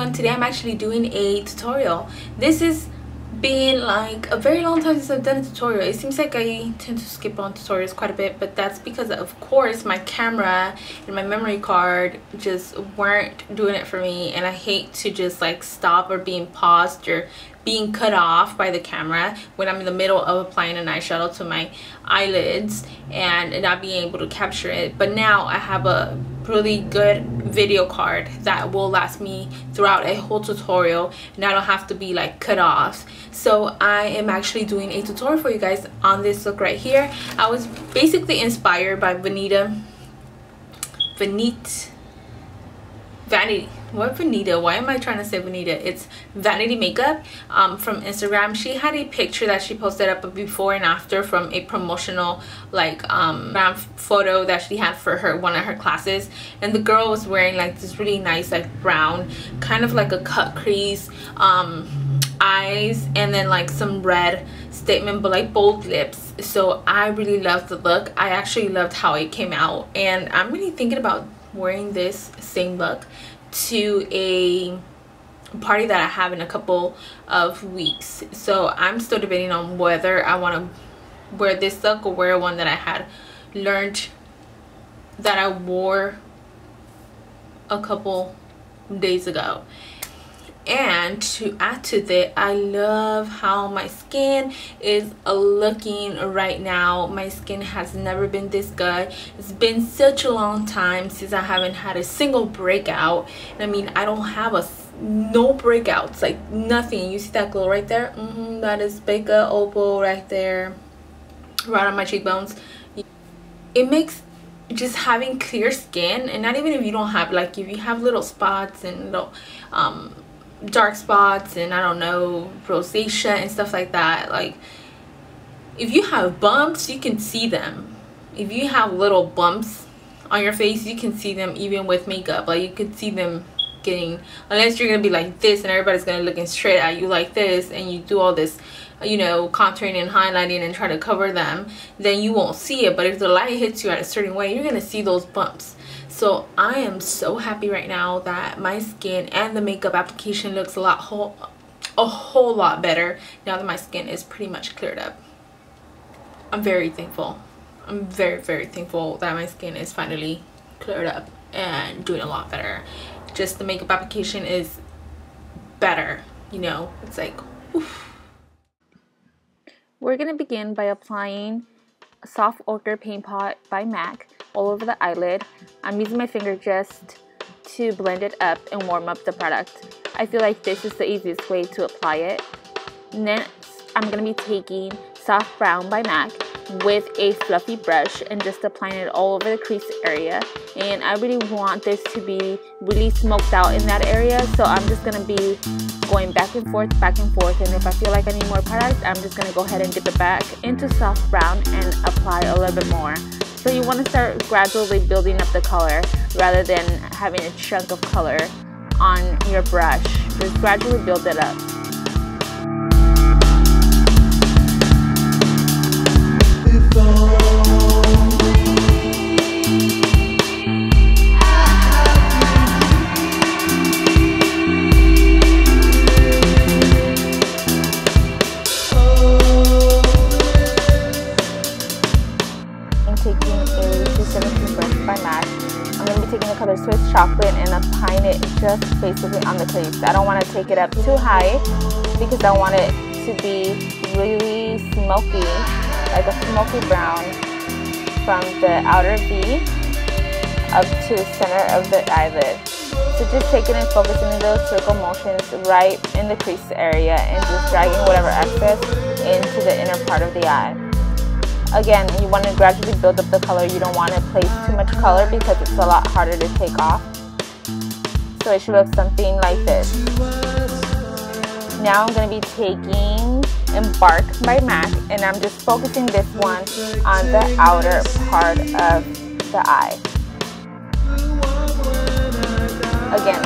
everyone. Today I'm actually doing a tutorial. This has been like a very long time since I've done a tutorial. It seems like I tend to skip on tutorials quite a bit, but that's because of course my camera and my memory card just weren't doing it for me, and I hate to just like stop or being paused or being cut off by the camera when I'm in the middle of applying an eyeshadow to my eyelids and not being able to capture it. But now I have a really good video card that will last me throughout a whole tutorial, and I don't have to be like cut off. So I am actually doing a tutorial for you guys on this look right here. I was basically inspired by Vanity. Why am I trying to say Vanita? It's Vanity Makeup from Instagram. She had a picture that she posted up before and after from a promotional like photo that she had for one of her classes, and the girl was wearing like this really nice like brown, kind of like a cut crease eyes, and then like some red statement but like bold lips. So I really loved the look. I actually loved how it came out, and I'm really thinking about wearing this same look to a party that I have in a couple of weeks. So I'm still debating on whether I want to wear this look or wear one that I had learned that I wore a couple days ago. And to add to that, I love how my skin is looking right now. My skin has never been this good. It's been such a long time since I haven't had a single breakout. I mean, I don't have no breakouts, like nothing. You see that glow right there? That is Becca Opal right there, right on my cheekbones. It makes just having clear skin, and not even if you don't have, like if you have little spots and little dark spots and I don't know, rosacea and stuff like that, like if you have bumps you can see them. If you have little bumps on your face you can see them even with makeup. Like you could see them getting, unless you're gonna be like this and everybody's gonna looking straight at you like this and you do all this, you know, contouring and highlighting and try to cover them, then you won't see it. But if the light hits you at a certain way, you're gonna see those bumps. So I am so happy right now that my skin and the makeup application looks a whole lot better now that my skin is pretty much cleared up. I'm very thankful. I'm very, very thankful that my skin is finally cleared up and doing a lot better. Just the makeup application is better, you know, it's like oof. We're gonna begin by applying a soft ochre paint pot by MAC all over the eyelid. I'm using my finger just to blend it up and warm up the product. I feel like this is the easiest way to apply it. Next, I'm going to be taking soft brown by MAC with a fluffy brush and just applying it all over the crease area. And I really want this to be really smoked out in that area, so I'm just going to be going back and forth, and if I feel like I need more product, I'm just going to go ahead and dip it back into soft brown and apply a little bit more. So you want to start gradually building up the color rather than having a chunk of color on your brush. Just gradually build it up. Swiss chocolate and applying it just basically on the crease. I don't want to take it up too high because I want it to be really smoky, like a smoky brown from the outer V up to the center of the eyelid. So just taking and focusing in those circle motions right in the crease area and just dragging whatever excess into the inner part of the eye. Again, you want to gradually build up the color. You don't want to place too much color because it's a lot harder to take off. So it should look something like this. Now I'm going to be taking Embark by MAC, and I'm just focusing this one on the outer part of the eye. Again,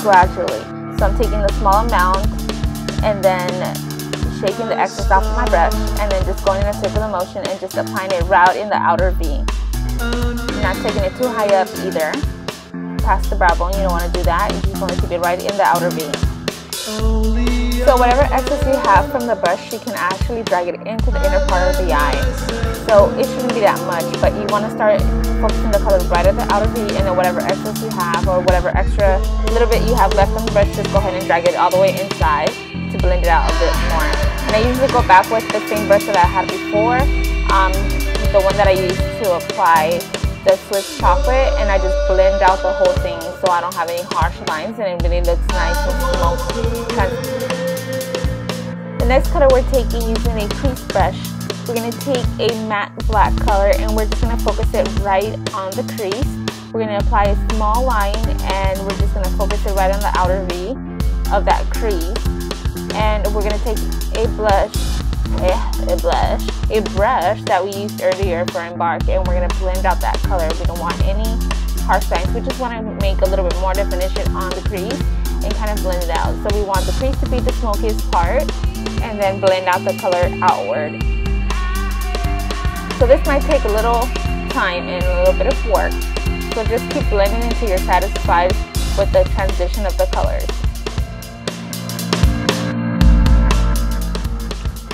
gradually. So I'm taking a small amount and then shaking the excess off of my brush, and then just going in a circular motion and just applying it right in the outer V. Not taking it too high up either. past the brow bone. You don't want to do that. You just want to keep it right in the outer V. So whatever excess you have from the brush, you can actually drag it into the inner part of the eye. So it shouldn't be that much, but you want to start focusing the color right at the outer V, and then whatever excess you have or whatever extra little bit you have left on the brush, just go ahead and drag it all the way inside to blend it out a bit more. And I usually go back with the same brush that I had before, the one that I used to apply the Swiss chocolate, and I just blend out the whole thing so I don't have any harsh lines, and it really looks nice and smoky. The next color we're taking using a crease brush, we're going to take a matte black color and we're just going to focus it right on the crease. We're going to apply a small line and we're just going to focus it right on the outer V of that crease. And we're going to take a brush that we used earlier for Embark, and we're going to blend out that color. We don't want any harsh lines. We just want to make a little bit more definition on the crease and kind of blend it out. So we want the crease to be the smokiest part and then blend out the color outward. So this might take a little time and a little bit of work. So just keep blending until you're satisfied with the transition of the colors.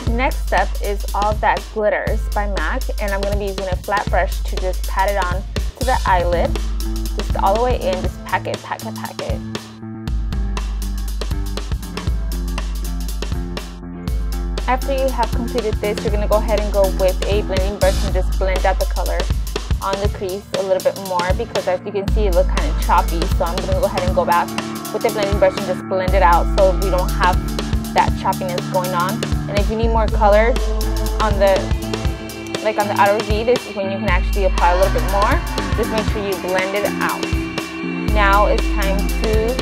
Next step is All That Glitters by MAC, and I'm going to be using a flat brush to just pat it on to the eyelid, just all the way in, just pack it. After you have completed this, you're going to go ahead and go with a blending brush and just blend out the color on the crease a little bit more, because as you can see it looks kind of choppy. So I'm going to go ahead and go back with the blending brush and just blend it out so we don't have that choppiness going on. And if you need more color on the outer V, this is when you can actually apply a little bit more. Just make sure you blend it out. Now it's time to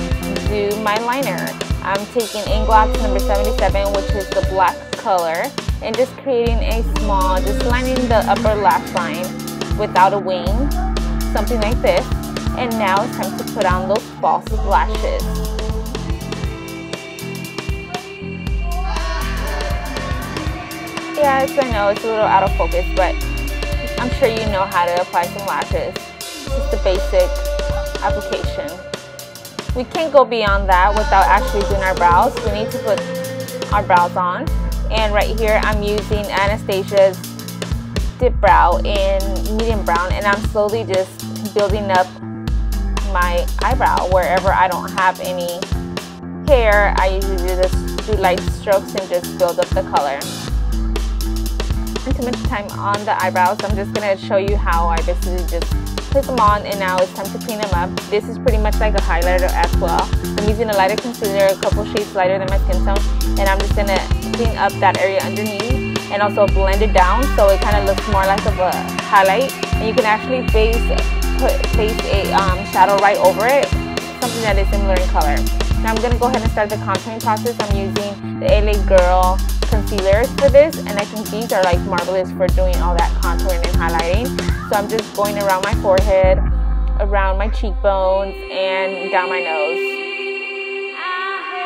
do my liner. I'm taking Inglox number 77, which is the black color, and just creating a small, just lining the upper lash line without a wing, something like this. And now it's time to put on those false lashes. Yes, I know it's a little out of focus, but I'm sure you know how to apply some lashes. Just the basic application. We can't go beyond that without actually doing our brows. We need to put our brows on. And right here I'm using Anastasia's Dip Brow in medium brown, and I'm slowly just building up my eyebrow wherever I don't have any hair. I usually just do light strokes and just build up the color. Too much time on the eyebrows, I'm just going to show you how I basically just put them on, and now it's time to clean them up. This is pretty much like a highlighter as well. I'm using a lighter concealer, a couple shades lighter than my skin tone, and I'm just going to clean up that area underneath and also blend it down so it kind of looks more like of a highlight. And you can actually place a shadow right over it, something that is similar in color. Now I'm going to go ahead and start the contouring process. I'm using the LA Girl concealers for this, and I think these are like marvelous for doing all that contouring and highlighting. So I'm just going around my forehead, around my cheekbones, and down my nose.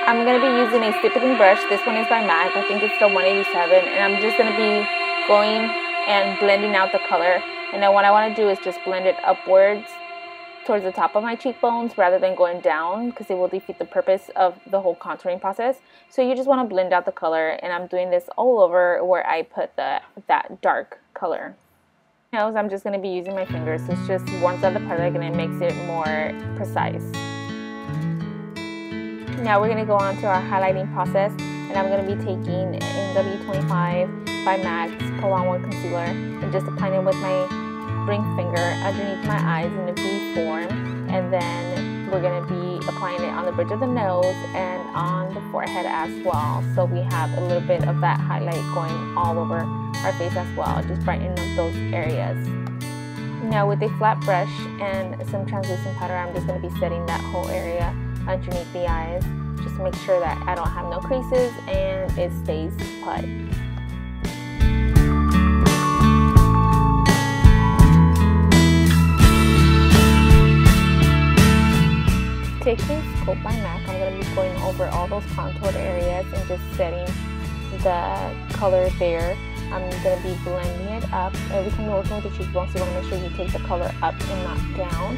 I'm going to be using a stippling brush. This one is by MAC. I think it's the 187, and I'm just going to be going and blending out the color. And then what I want to do is just blend it upwards towards the top of my cheekbones rather than going down, because it will defeat the purpose of the whole contouring process. So you just want to blend out the color, and I'm doing this all over where I put that dark color. Nose, I'm just going to be using my fingers. It just warms up the product and it makes it more precise. Now we're going to go on to our highlighting process, and I'm going to be taking NW25 by MAC's Pull-On-One Concealer and just applying it with my ring finger underneath my eyes in a V form, and then we're going to be applying it on the bridge of the nose and on the forehead as well, so we have a little bit of that highlight going all over our face as well, just brightening up those areas. Now with a flat brush and some translucent powder, I'm just going to be setting that whole area underneath the eyes, just to make sure that I don't have no creases and it stays put. Taking Scope by MAC, I'm going to be going over all those contoured areas and just setting the color there. I'm going to be blending it up. Every time you're working with the cheekbones, you want to make sure you take the color up and not down.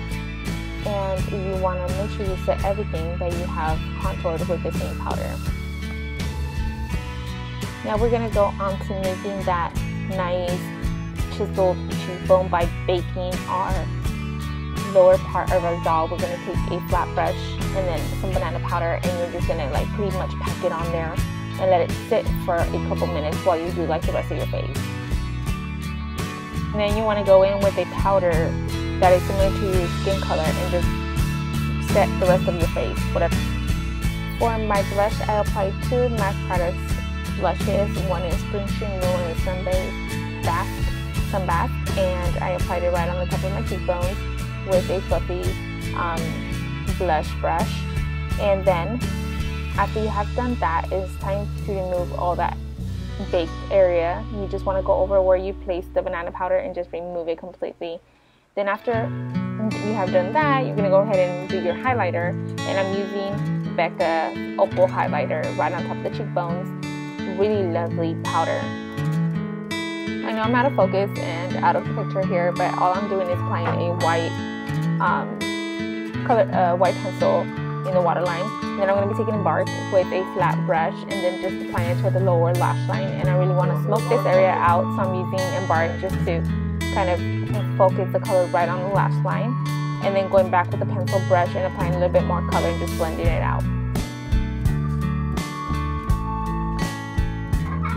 and you want to make sure you set everything that you have contoured with the same powder. Now we're going to go on to making that nice chiseled cheekbone by baking our lower part of our jaw. We're going to take a flat brush and then some banana powder, and you're just going to like pretty much pack it on there and let it sit for a couple minutes while you do like the rest of your face. And then you want to go in with a powder that is similar to your skin color and just set the rest of your face, whatever. For my blush, I applied 2 MAC products blushes. One is Spring Sheen, one is Sunbask, and I applied it right on the top of my cheekbones with a fluffy blush brush. And then after you have done that, it's time to remove all that baked area. You just want to go over where you placed the banana powder and just remove it completely. Then after you have done that, you're going to go ahead and do your highlighter, and I'm using Becca Opal highlighter right on top of the cheekbones. Really lovely powder. I know I'm out of focus and out of the picture here, but all I'm doing is applying a white white pencil in the waterline. Then I'm going to be taking a bark with a flat brush and then just applying it to the lower lash line. And I really want to smoke this area out, so I'm using embark just to kind of focus the color right on the lash line. And then going back with the pencil brush and applying a little bit more color and just blending it out.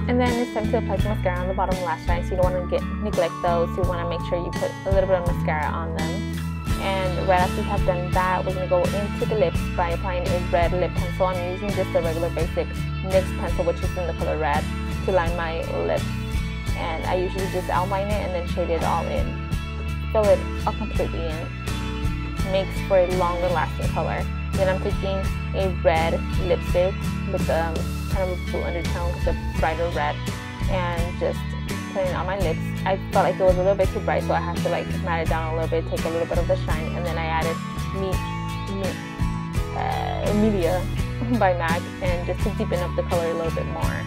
And then it's time to apply some mascara on the bottom lash line, so you don't want to neglect those. You want to make sure you put a little bit of mascara on them. And right after you have done that, we're going to go into the lips by applying a red lip pencil. I'm using just a regular basic NYX pencil, which is in the color red, to line my lips. And I usually just outline it and then shade it all in. Fill it all completely in. Makes for a longer lasting color. Then I'm taking a red lipstick with kind of a blue undertone with a brighter red, and just putting it on my lips. I felt like it was a little bit too bright, so I had to like matte it down a little bit, take a little bit of the shine, and then I added Media by MAC, and just to deepen up the color a little bit more.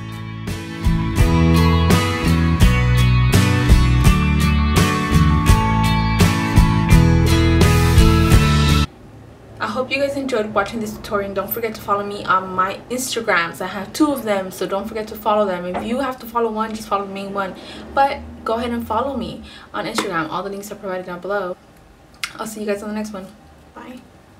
I hope you guys enjoyed watching this tutorial, and don't forget to follow me on my Instagrams. I have 2 of them, so don't forget to follow them. If you have to follow one, just follow the main one, but go ahead and follow me on Instagram. All the links are provided down below. I'll see you guys on the next one. Bye.